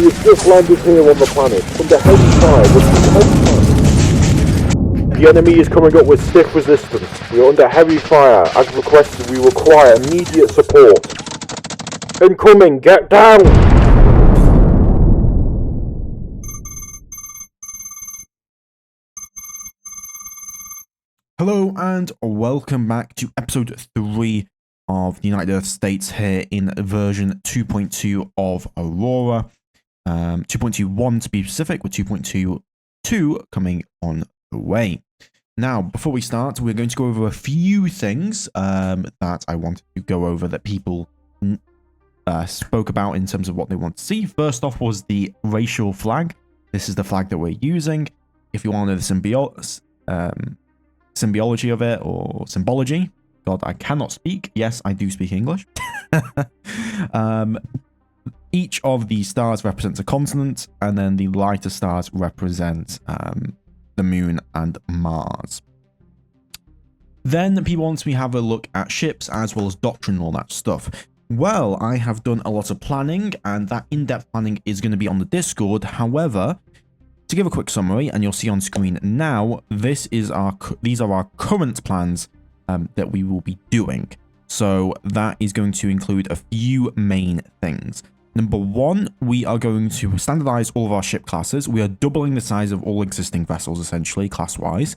We have just landed here on the planet, under heavy fire, The enemy is coming up with stiff resistance. We are under heavy fire. As requested, we require immediate support. Incoming, get down! Hello and welcome back to episode 3 of the United Earth States here in version 2.2 of Aurora. 2.21 to be specific, with 2.22 coming on the way. Now, before we start, we're going to go over a few things that I wanted to go over that people spoke about in terms of what they want to see. First off was the racial flag. This is the flag that we're using. If you want to know the symbology of it, or symbology. God, I cannot speak. Yes, I do speak English. Each of the stars represents a continent, and then the lighter stars represent the moon and Mars. Then people want me to have a look at ships as well as doctrine and all that stuff. Well, I have done a lot of planning, and that in-depth planning is going to be on the Discord. However, to give a quick summary, and you'll see on screen now, these are our current plans that we will be doing. So that is going to include a few main things. Number one, we are going to standardize all of our ship classes. We are doubling the size of all existing vessels, essentially, class-wise.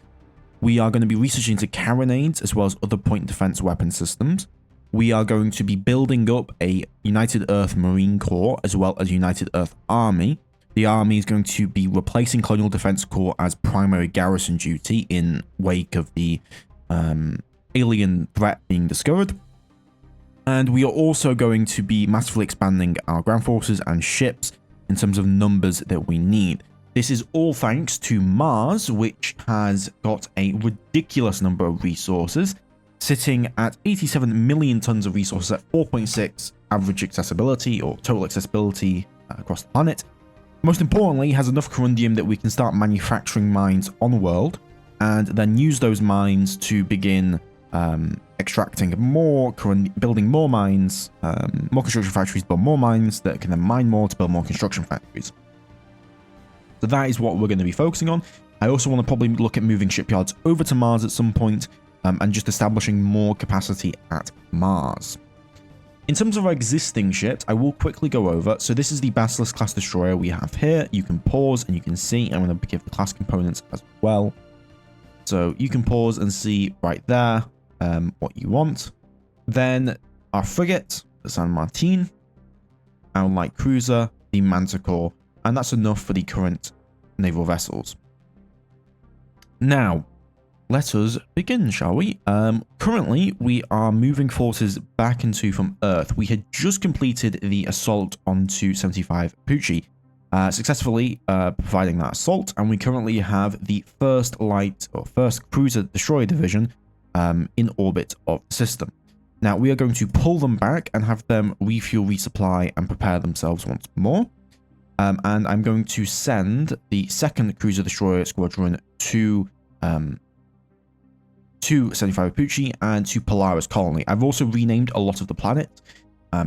We are going to be researching into carronades as well as other point defense weapon systems. We are going to be building up a United Earth Marine Corps as well as United Earth Army. The army is going to be replacing Colonial Defense Corps as primary garrison duty in wake of the alien threat being discovered. And we are also going to be massively expanding our ground forces and ships in terms of numbers that we need. This is all thanks to Mars, which has got a ridiculous number of resources, sitting at 87 million tons of resources at 4.6 average accessibility or total accessibility across the planet. Most importantly, has enough corundium that we can start manufacturing mines on world, and then use those mines to begin extracting more building more mines, more construction factories build more mines that can then mine more to build more construction factories. So that is what we're going to be focusing on. I also want to probably look at moving shipyards over to Mars at some point, and just establishing more capacity at Mars. In terms of our existing ships, I will quickly go over. So this is the Basilisk class destroyer we have here. You can pause and you can see. I'm going to give the class components as well. So you can pause and see right there what you want. Then our frigate, the San Martin, our light cruiser, the Manticore, and that's enough for the current naval vessels. Now, let us begin, shall we? Currently, we are moving forces back into from Earth. We had just completed the assault onto 75 Pucci, successfully providing that assault, and we currently have the first cruiser destroyer division in orbit of the system. Now, we are going to pull them back and have them refuel, resupply, and prepare themselves once more. And I'm going to send the second cruiser destroyer squadron to 75 Pucci and to Polaris Colony. I've also renamed a lot of the planets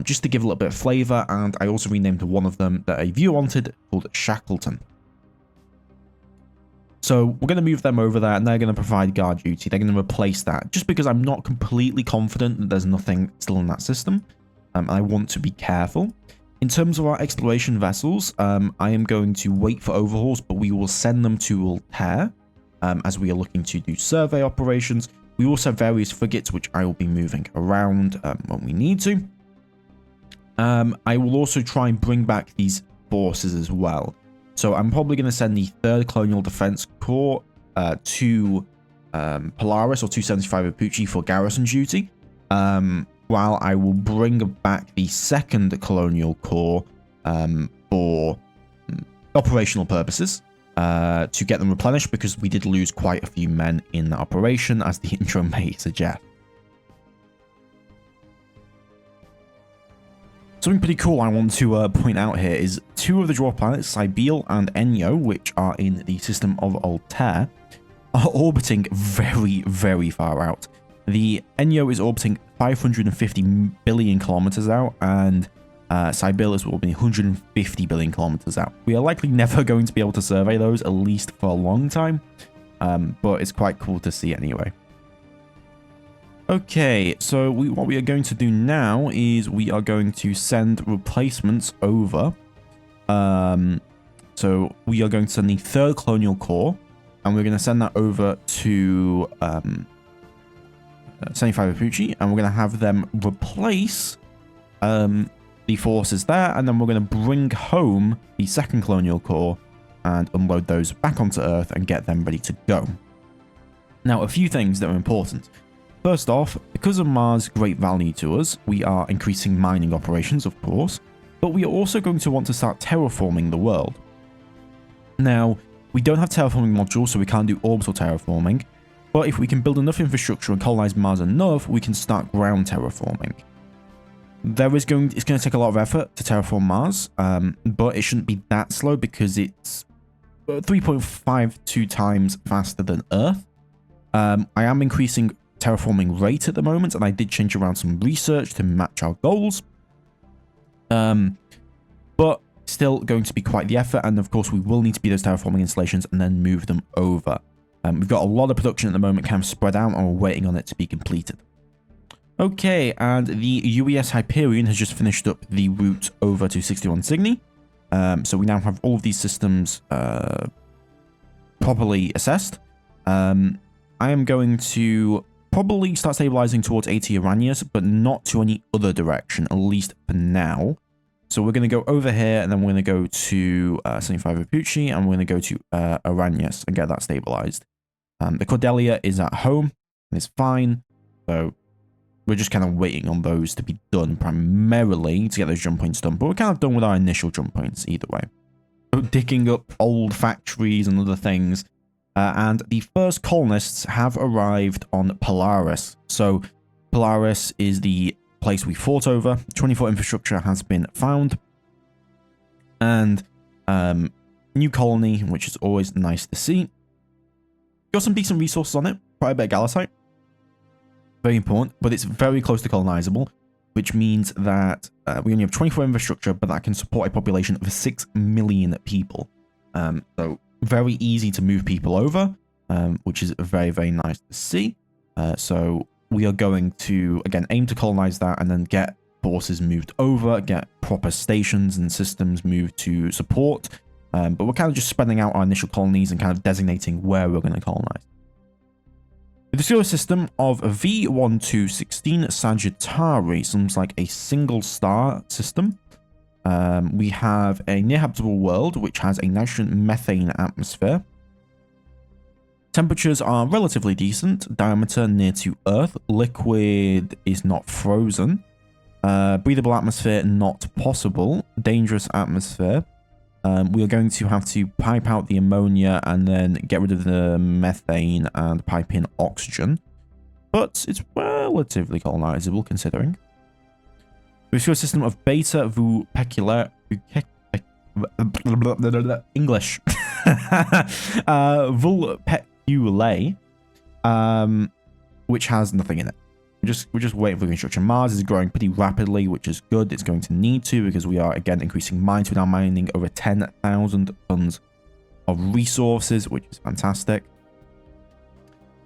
just to give a little bit of flavor, and I also renamed one of them that a viewer wanted called Shackleton. So we're going to move them over there, and they're going to provide guard duty. They're going to replace that, just because I'm not completely confident that there's nothing still in that system. I want to be careful. In terms of our exploration vessels, I am going to wait for overhauls, but we will send them to Altair. As we are looking to do survey operations. We also have various frigates which I will be moving around when we need to. I will also try and bring back these forces as well. So I'm probably going to send the 3rd Colonial Defense Corps to Polaris or 275 Pucci for garrison duty, while I will bring back the 2nd Colonial Corps for operational purposes. To get them replenished, because we did lose quite a few men in that operation, as the intro may suggest. Something pretty cool I want to point out here is 2 of the dwarf planets, Cybele and Enyo, which are in the system of Altair, are orbiting very, very far out. The Enyo is orbiting 550 billion kilometers out, and Sibelius will be 150 billion kilometers out. We are likely never going to be able to survey those, at least for a long time. But it's quite cool to see anyway. Okay, so what we are going to do now is we are going to send replacements over. So we are going to send the 3rd Colonial Corps, and we're going to send that over to 75 Apucci, and we're going to have them replace the forces there, and then we're going to bring home the 2nd Colonial Corps and unload those back onto Earth and get them ready to go. Now, a few things that are important. First off, because of Mars' great value to us, we are increasing mining operations, of course, but we are also going to want to start terraforming the world. Now, we don't have terraforming modules, so we can't do orbital terraforming, but if we can build enough infrastructure and colonize Mars enough, we can start ground terraforming. It's going to take a lot of effort to terraform Mars, but it shouldn't be that slow because it's 3.52 times faster than Earth. I am increasing terraforming rate at the moment, and I did change around some research to match our goals. But still going to be quite the effort, and of course we will need to be those terraforming installations and then move them over. We've got a lot of production at the moment kind of spread out, and we're waiting on it to be completed. Okay, and the UES Hyperion has just finished up the route over to 61 Cygni. So we now have all of these systems properly assessed. I am going to probably start stabilizing towards 80 Aranius, but not to any other direction, at least for now. So we're going to go over here, and then we're going to go to 75 Apucci, and we're going to go to Aranius and get that stabilized. The Cordelia is at home, and it's fine. So we're just kind of waiting on those to be done primarily to get those jump points done. But we're kind of done with our initial jump points either way. So digging up old factories and other things. And the first colonists have arrived on Polaris. So Polaris is the place we fought over. 24 infrastructure has been found. And new colony, which is always nice to see. Got some decent resources on it. Quite a bit of Galacite. Very important, but it's very close to colonizable, which means that we only have 24 infrastructure, but that can support a population of 6 million people. So very easy to move people over, which is very, very nice to see. So we are going to, again, aim to colonize that and then get forces moved over, get proper stations and systems moved to support. But we're kind of just spreading out our initial colonies and kind of designating where we're going to colonize. The solar system of V1216 Sagittari seems like a single star system. We have a near habitable world which has a nitrogen methane atmosphere. Temperatures are relatively decent. Diameter near to Earth. Liquid is not frozen. Breathable atmosphere not possible. Dangerous atmosphere. We are going to have to pipe out the ammonia and then get rid of the methane and pipe in oxygen. But it's relatively colonizable considering. We've got a system of beta vulpeculae. English. Vulpeculae. Which has nothing in it. We're just waiting for construction. Mars is growing pretty rapidly, which is good. It's going to need to because we are, again, increasing mines. We're now mining over 10,000 tons of resources, which is fantastic.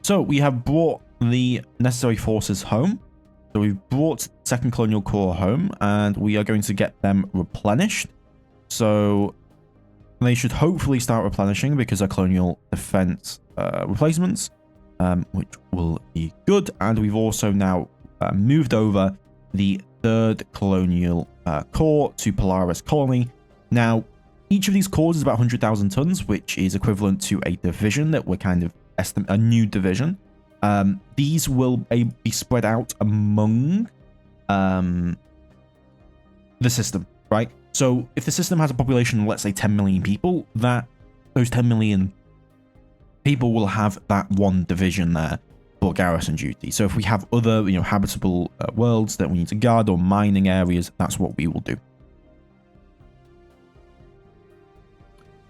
So we have brought the necessary forces home. So we've brought 2nd Colonial Corps home, and we are going to get them replenished. So they should hopefully start replenishing because our colonial defense replacements. Which will be good. And we've also now moved over the 3rd Colonial Corps to Polaris Colony. Now, each of these cores is about 100,000 tons, which is equivalent to a division that we're kind of a new division. These will be spread out among the system, right? So if the system has a population of, let's say, 10 million people, those 10 million people will have that one division there for garrison duty. So if we have other, habitable worlds that we need to guard or mining areas, that's what we will do.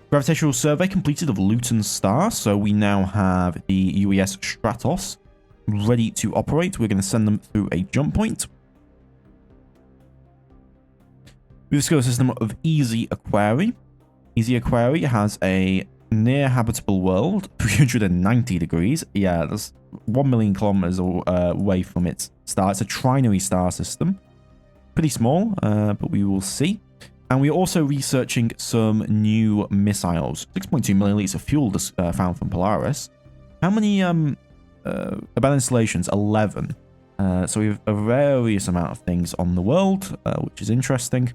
Gravitational survey completed of Luton Star. So we now have the UES Stratos ready to operate. We're going to send them through a jump point. We discover a system of Easy Aquari. Easy Aquari has a near habitable world, 390 degrees. Yeah, that's 1 million kilometers away from its star. It's a trinary star system. Pretty small, but we will see. And we're also researching some new missiles. 6.2 million liters of fuel found from Polaris. How many about installations? 11. So we have a various amount of things on the world, which is interesting.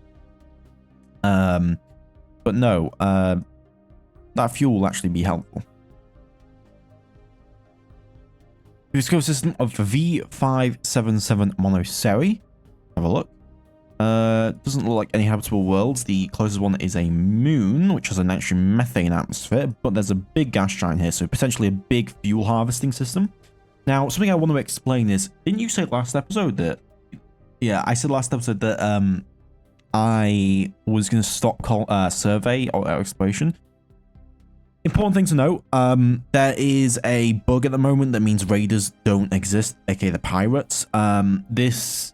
But no, that fuel will actually be helpful. We discover a system of V577 Monoseri. Have a look. Doesn't look like any habitable worlds. The closest one is a moon, which has a nitrogen methane atmosphere, but there's a big gas giant here, so potentially a big fuel harvesting system. Now, something I want to explain is, didn't you say last episode that... Yeah, I said last episode that I was going to stop survey or exploration. Important thing to note, there is a bug at the moment that means raiders don't exist, aka the pirates. This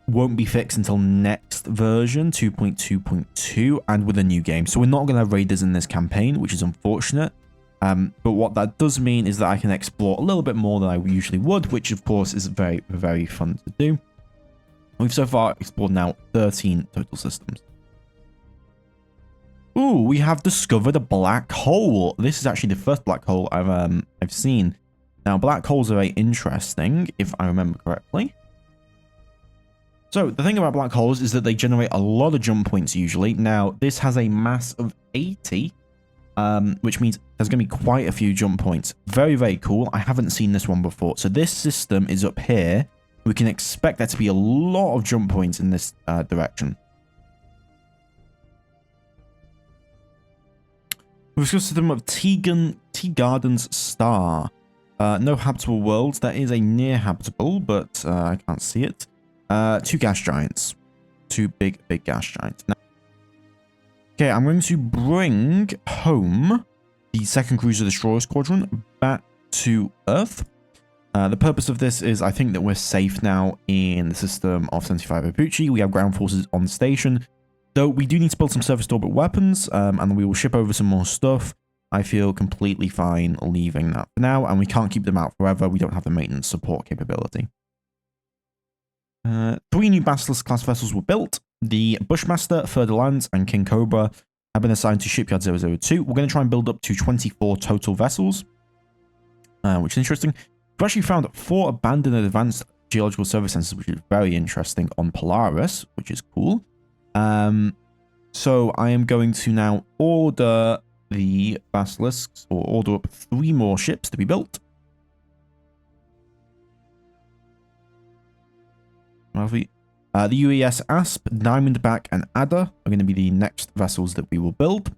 won't be fixed until next version, 2.2.2, and with a new game. So we're not going to have raiders in this campaign, which is unfortunate. But what that does mean is that I can explore a little bit more than I usually would, which of course is very, very fun to do. We've so far explored now 13 total systems. Ooh, we have discovered a black hole. This is actually the first black hole I've seen. Now, black holes are very interesting, if I remember correctly. So, the thing about black holes is that they generate a lot of jump points usually. Now, this has a mass of 80, which means there's going to be quite a few jump points. Very, very cool. I haven't seen this one before. So, this system is up here. We can expect there to be a lot of jump points in this direction. We've got a system of Teagarden's Star. No habitable worlds. There is a near habitable, but I can't see it. 2 gas giants. 2 big gas giants. Now, okay, I'm going to bring home the second Cruiser Destroyer Squadron back to Earth. The purpose of this is I think that we're safe now in the system of 75 Apucci. We have ground forces on station. Though we do need to build some surface to orbit weapons, and we will ship over some more stuff. I feel completely fine leaving that for now, and we can't keep them out forever. We don't have the maintenance support capability. 3 new Basilisk-class vessels were built. The Bushmaster, Fer-de-Lance, and King Cobra have been assigned to Shipyard 002. We're going to try and build up to 24 total vessels, which is interesting. We've actually found 4 abandoned advanced geological service centers, which is very interesting on Polaris, which is cool. So I am going to now order the Basilisks, or order up 3 more ships to be built. The UES Asp, Diamondback, and Adder are going to be the next vessels that we will build.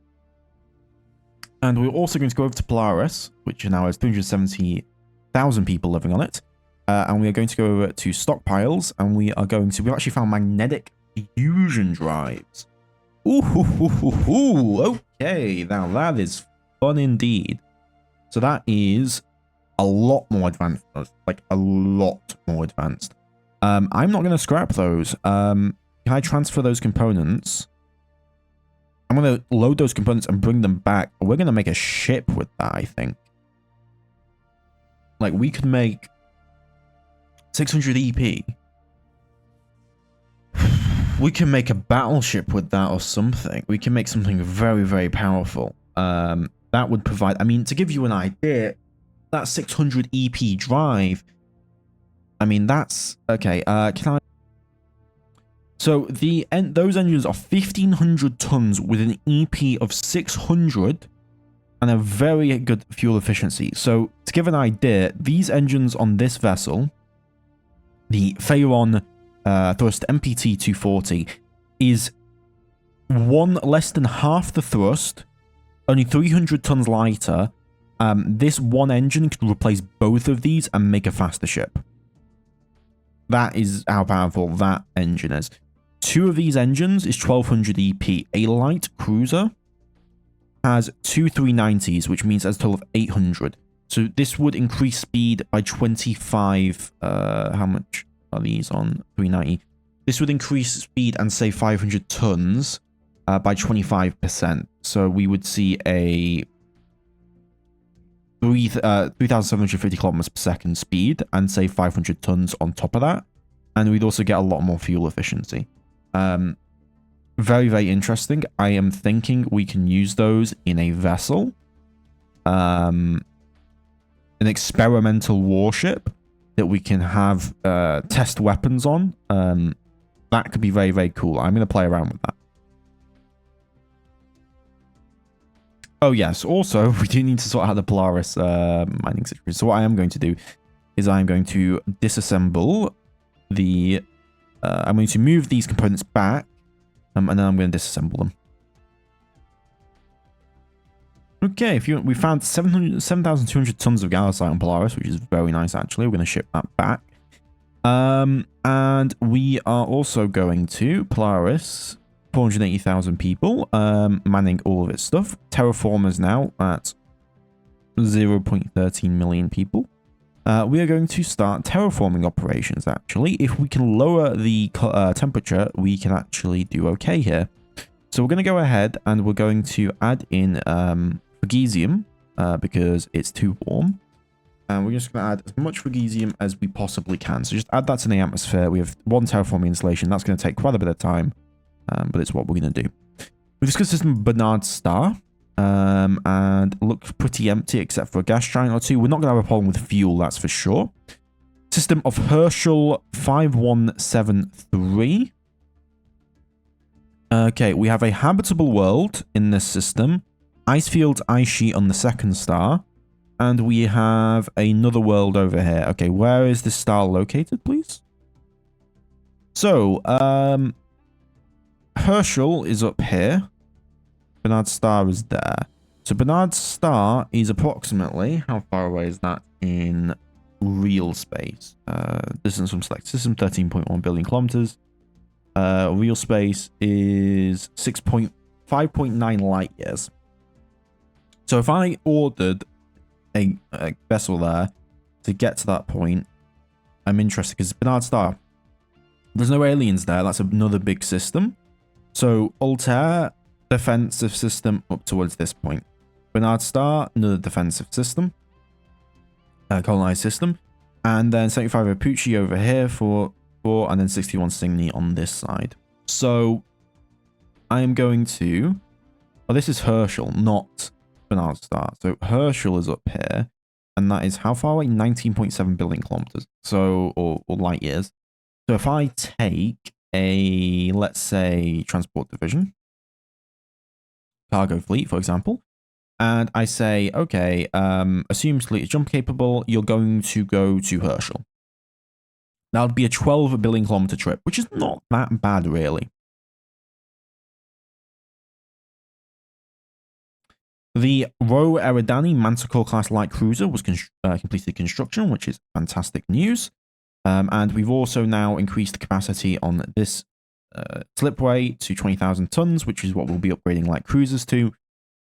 And we're also going to go over to Polaris, which now has 370,000 people living on it. And we are going to go over to stockpiles, and we've actually found magnetic fusion drives. Ooh, okay, now that is fun indeed. So that is a lot more advanced, like a lot more advanced. I'm not going to scrap those. Can I transfer those components? I'm going to load those components and bring them back. We're going to make a ship with that, I think. Like, we could make 600 EP. We can make a battleship with that or something. We can make something very, very powerful. That would provide... I mean, to give you an idea, that 600 EP drive... I mean, that's... Okay, can I... So, those engines are 1,500 tons with an EP of 600 and a very good fuel efficiency. So, to give an idea, these engines on this vessel, the Phaeron thrust MPT 240, is less than half the thrust, only 300 tons lighter. This one engine could replace both of these and make a faster ship. That is how powerful that engine is. 2 of these engines is 1,200 EP. A light cruiser has 2 390s, which means has a total of 800. So this would increase speed by 25. How much are these on 390? This would increase speed and save 500 tons by 25%. So we would see a 3,750 kilometers per second speed and save 500 tons on top of that. And we'd also get a lot more fuel efficiency. Very, very interesting. I am thinking we can use those in a vessel. An experimental warship that we can have test weapons on. That could be very, very cool. I'm going to play around with that. Oh, yes. Also, we do need to sort out the Polaris mining situation. So what I am going to do is I'm going to disassemble the... I'm going to move these components back, and then I'm going to disassemble them. Okay, we found 7,200 tons of gallicite on Polaris, which is very nice, actually. We're going to ship that back. And we are also going to Polaris... 480,000 people manning all of its stuff. Terraformers now at 0.13 million people. We are going to start terraforming operations, actually. If we can lower the temperature, we can actually do okay here. So we're going to go ahead and we're going to add in magnesium because it's too warm. And we're just going to add as much magnesium as we possibly can. So just add that to the atmosphere. We have one terraforming installation. That's going to take quite a bit of time. But it's what we're going to do. We've discussed system Bernard Star, and it looks pretty empty except for a gas giant or two. We're not going to have a problem with fuel, that's for sure. System of Herschel 5173. Okay, we have a habitable world in this system. Ice field, ice sheet on the second star. And we have another world over here. Okay, where is this star located, please? So, Herschel is up here. Bernard Star is there. So Bernard Star is approximately, how far away is that in real space? Distance from select system, 13.1 billion kilometers. Real space is 5.9 light years. So if I ordered a vessel there to get to that point, I'm interested because Bernard Star, there's no aliens there. That's another big system. So, Altair, defensive system up towards this point. Bernard Star, another defensive system. Colonized system. And then 75 Apucci over here for 4, and then 61 Stingny on this side. So, I am going to... Oh, this is Herschel, not Bernard Star. So, Herschel is up here. And that is how far away? 19.7 billion kilometers. So, or light years. So, if I take... let's say, transport division, cargo fleet, for example, and I say, okay, assume fleet is jump capable, you're going to go to Herschel. That would be a 12 billion kilometer trip, which is not that bad, really. The Ro Eridani Manticore class light cruiser was completed construction, which is fantastic news. And we've also now increased the capacity on this slipway to 20,000 tons, which is what we'll be upgrading light cruisers to.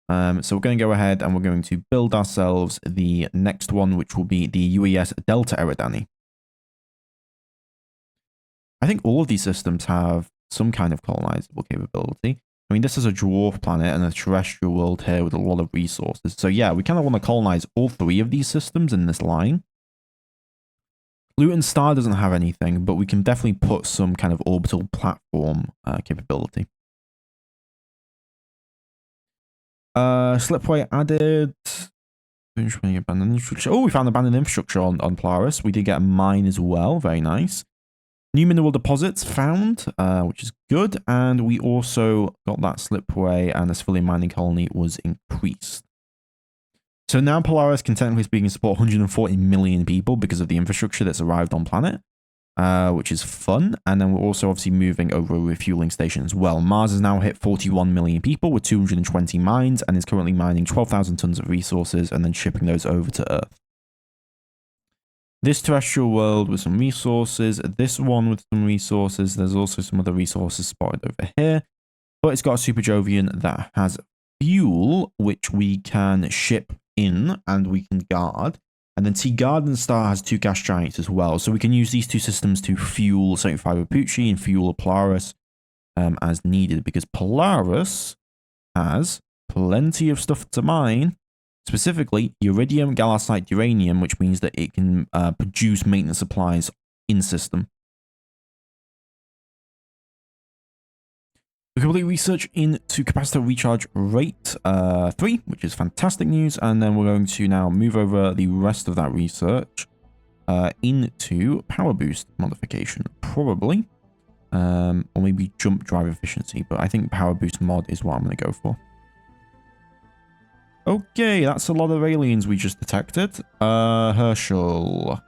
So we're going to go ahead and we're going to build ourselves the next one, which will be the UES Delta Eridani. I think all of these systems have some kind of colonizable capability. I mean, this is a dwarf planet and a terrestrial world here with a lot of resources. So yeah, we kind of want to colonize all 3 of these systems in this line. Luton Star doesn't have anything, but we can definitely put some kind of orbital platform capability. Slipway added. Oh, we found abandoned infrastructure on Polaris. We did get a mine as well. Very nice. New mineral deposits found, which is good. And we also got that slipway, and the civilian mining colony was increased. So now Polaris can technically speaking support 140 million people because of the infrastructure that's arrived on planet, which is fun. And then we're also obviously moving over a refueling station as well. Mars has now hit 41 million people with 220 mines and is currently mining 12,000 tons of resources and then shipping those over to Earth. This terrestrial world with some resources, this one with some resources. There's also some other resources spotted over here, but it's got a Super Jovian that has fuel, which we can ship in and we can guard. And then Tea Garden Star has 2 gas giants as well. So we can use these 2 systems to fuel 75 Apucci and fuel Polaris as needed, because Polaris has plenty of stuff to mine, specifically iridium, galasite, uranium, which means that it can produce maintenance supplies in system. We complete research into capacitor recharge rate 3, which is fantastic news, and then we're going to now move over the rest of that research into power boost modification, probably, or maybe jump drive efficiency, but I think power boost mod is what I'm going to go for. Okay, that's a lot of aliens we just detected. Herschel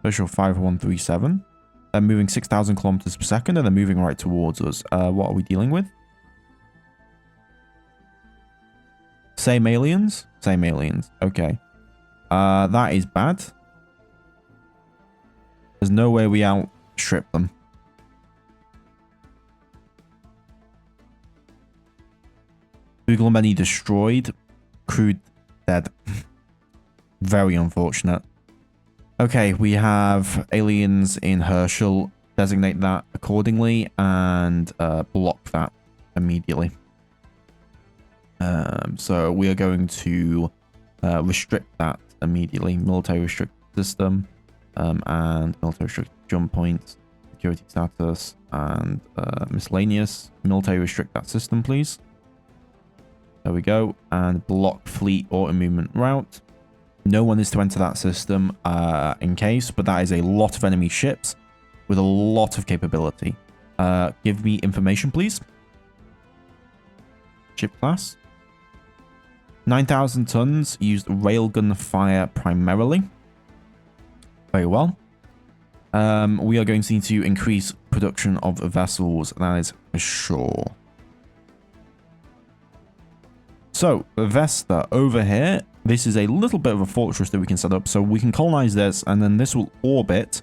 5137. They're moving 6,000 kilometers per second, and they're moving right towards us. What are we dealing with? Same aliens? Same aliens. Okay. That is bad. There's no way we outstrip them. Google many destroyed. Crew dead. Very unfortunate. Okay, we have aliens in Herschel. Designate that accordingly and block that immediately. So we are going to restrict that immediately. Military restrict system and military restrict jump points, security status, and miscellaneous. Military restrict that system, please. There we go. And block fleet auto movement route. No one is to enter that system in case, but that is a lot of enemy ships with a lot of capability. Give me information, please. Ship class. 9,000 tons, used railgun fire primarily. Very well. We are going to need to increase production of vessels, that is for sure. So, Vesta over here, this is a little bit of a fortress that we can set up. So we can colonize this, and then this will orbit,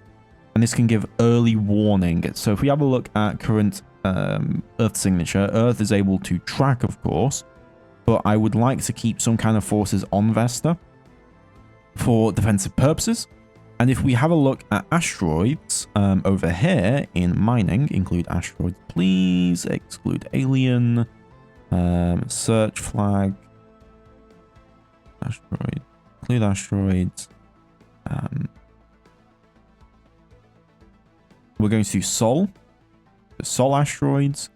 and this can give early warning. So if we have a look at current Earth signature, Earth is able to track, of course, but I would like to keep some kind of forces on Vesta for defensive purposes. And if we have a look at asteroids over here in mining, include asteroids, please, exclude alien, search flag, asteroid, include asteroids. We're going to do Sol asteroids,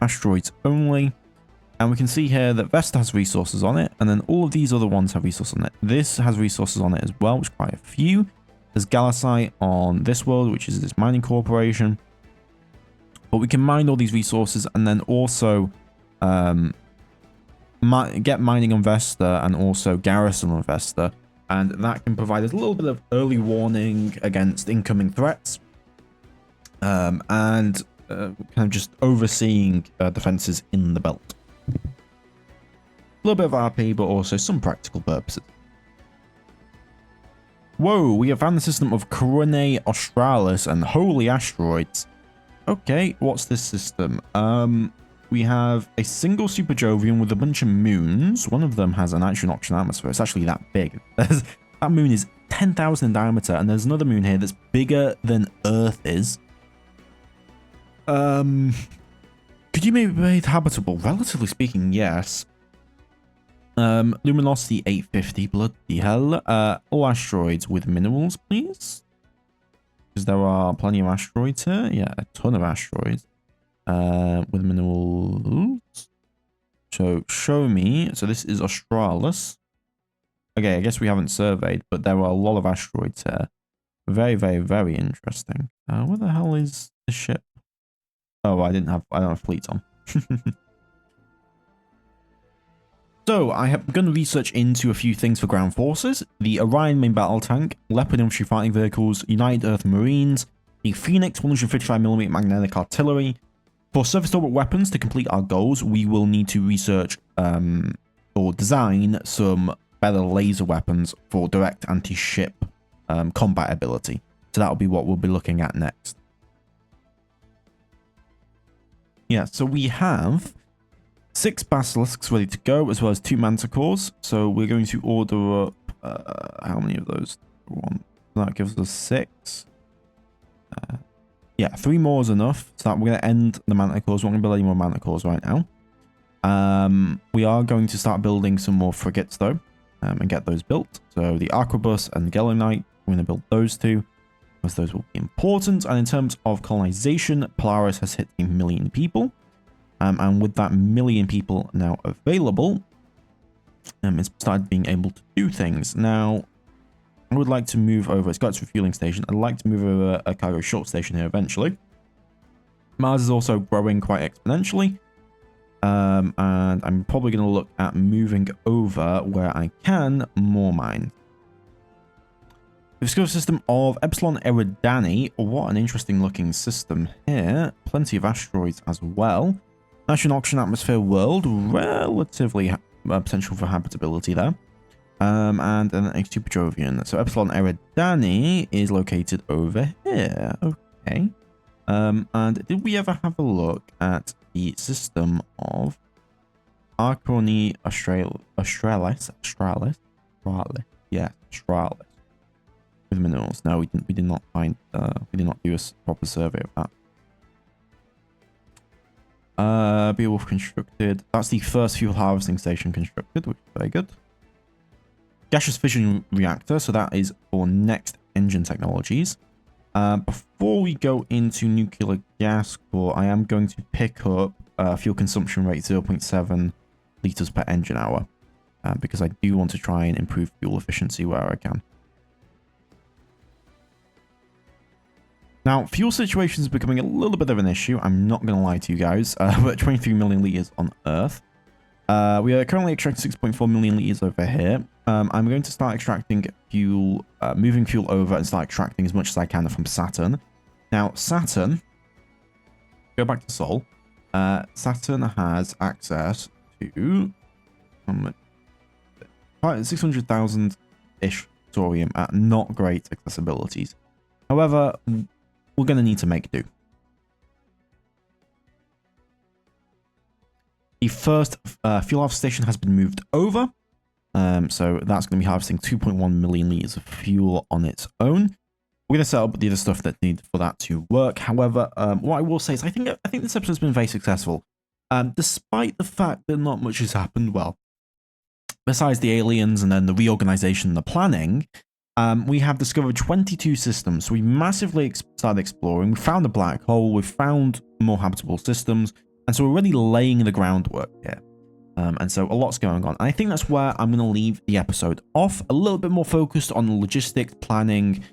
asteroids only. And we can see here that Vesta has resources on it, and then all of these other ones have resources on it. This has resources on it as well, which is quite a few. There's Galasite on this world, which is this mining corporation. But we can mine all these resources and then also get mining on Vesta and also garrison on Vesta. And that can provide us a little bit of early warning against incoming threats. And kind of just overseeing defenses in the belt. A little bit of RP, but also some practical purposes. Whoa, we have found the system of Coronae Australis and holy asteroids. Okay, what's this system? We have a single super Jovian with a bunch of moons. One of them has an nitrogen-oxygen atmosphere. It's actually that big. That moon is 10,000 in diameter, and there's another moon here that's bigger than Earth is. Could you maybe be made habitable? Relatively speaking, yes. Luminosity 850, bloody hell. All asteroids with minerals, please. Because there are plenty of asteroids here. Yeah, a ton of asteroids. With minerals. So, show me. So, this is Australis. Okay, I guess we haven't surveyed, but there are a lot of asteroids here. Very, very, very interesting. Where the hell is the ship? Oh, I don't have fleets on. So, I have begun research into a few things for ground forces. The Orion main battle tank, Leopard infantry fighting vehicles, United Earth Marines, the Phoenix 155mm magnetic artillery. For surface orbit weapons, to complete our goals, we will need to research or design some better laser weapons for direct anti-ship combat ability. So that'll be what we'll be looking at next. Yeah, so we have 6 basilisks ready to go, as well as 2 manticores. So we're going to order up how many of those? One. That gives us 6. Yeah, 3 more is enough. So that we're going to end the manticores. We're not going to build any more manticores right now. We are going to start building some more frigates, though, and get those built. So the Arquebus and the Gelonite, we're going to build those 2, because those will be important. And in terms of colonization, Polaris has hit 1 million people. And with that 1 million people now available, it's started being able to do things. Now, I would like to move over. It's got its refueling station. I'd like to move over a cargo short station here eventually. Mars is also growing quite exponentially. And I'm probably going to look at moving over where I can more mine. We've discovered a system of Epsilon Eridani. What an interesting looking system here. Plenty of asteroids as well. Nitrogen oxygen atmosphere world. Relatively potential for habitability there. And an H2 Petrovian. So Epsilon Eridani is located over here. Okay. And did we ever have a look at the system of Arconi Australis? Yeah, Australis. With minerals. No, we did not find we did not do a proper survey of that. Beowulf constructed. That's the first fuel harvesting station constructed, which is very good. Gaseous fission reactor, so that is for next engine technologies. Before we go into nuclear gas core, I am going to pick up fuel consumption rate 0.7 liters per engine hour, because I do want to try and improve fuel efficiency where I can. Now, fuel situation is becoming a little bit of an issue. I'm not going to lie to you guys. We're at 23 million liters on Earth. We are currently extracting 6.4 million liters over here. I'm going to start extracting fuel, moving fuel over and start extracting as much as I can from Saturn. Now, Saturn, go back to Sol. Saturn has access to 600,000-ish thorium at not great accessibilities. However, we're going to need to make do. The first fuel harvest station has been moved over. So that's going to be harvesting 2.1 million liters of fuel on its own. We're going to set up the other stuff that's needed for that to work. However, what I will say is I think this episode's been very successful. Despite the fact that not much has happened, well, besides the aliens and then the reorganization and the planning, we have discovered 22 systems. So we massively started exploring. We found a black hole. We've found more habitable systems. And so we're really laying the groundwork here. And so a lot's going on. And I think that's where I'm going to leave the episode off. A little bit more focused on logistics, planning,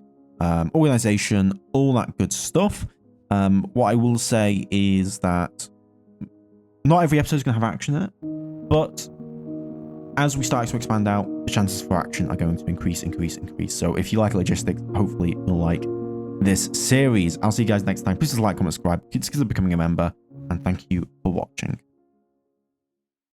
organization, all that good stuff. What I will say is that not every episode is going to have action in it. But as we start to expand out, the chances for action are going to increase. So if you like logistics, hopefully you'll like this series. I'll see you guys next time. Please like, comment, subscribe. Consider becoming a member. And thank you for watching.